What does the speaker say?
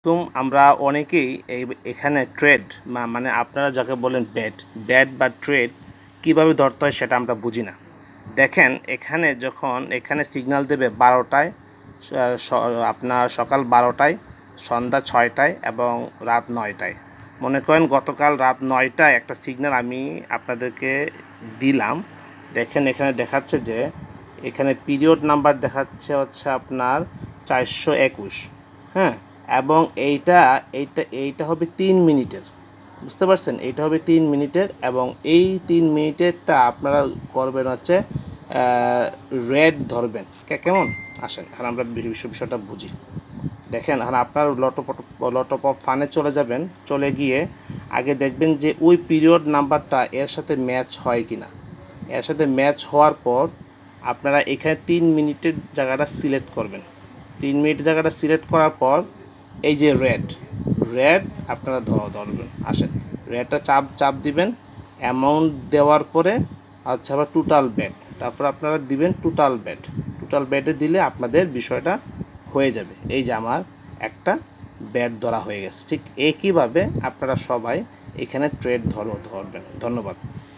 আলাইকুম। আমরা অনেকেই এখানে ট্রেড মানে আপনারা যাকে বলেন ব্যাট বা ট্রেড কীভাবে ধরতে হয় সেটা আমরা বুঝি না। দেখেন এখানে সিগন্যাল দেবে 12টায়, আপনার সকাল 12টায়, সন্ধ্যা 6টায় এবং রাত 9টায়। মনে করেন গতকাল রাত 9টায় একটা সিগন্যাল আমি আপনাদেরকে দিলাম। দেখেন এখানে দেখাচ্ছে যে এখানে পিরিয়ড নাম্বার দেখাচ্ছে হচ্ছে আপনার 421, হ্যাঁ, এবং এইটা হবে 3 মিনিটের, বুঝতে পারছেন? এইটা হবে 3 মিনিটের এবং এই 3 মিনিটেরটা আপনারা করবেন হচ্ছে রেড ধরবেন। কেমন? আসেন আর আমরা বিষয়টা বুঝি। দেখেন আর আপনার লটপ অফ ফানে চলে যাবেন, চলে গিয়ে আগে দেখবেন যে ওই পিরিয়ড নাম্বারটা এর সাথে ম্যাচ হয় কি না। এর সাথে ম্যাচ হওয়ার পর আপনারা এখানে 3 মিনিটের জায়গাটা সিলেক্ট করবেন। 3 মিনিট জায়গাটা সিলেক্ট করার পর এই যে রেড আপনারা ধরবেন। আসেন, রেডটা চাপ দিবেন, অ্যামাউন্ট দেওয়ার পরে আচ্ছা আবার টোটাল ব্যাট, তারপর আপনারা দিবেন টোটাল ব্যাটে দিলে আপনাদের বিষয়টা হয়ে যাবে। এই যে আমার একটা ব্যাট ধরা হয়ে গেছে। ঠিক একইভাবে আপনারা সবাই এখানে ট্রেড ধরবেন। ধন্যবাদ।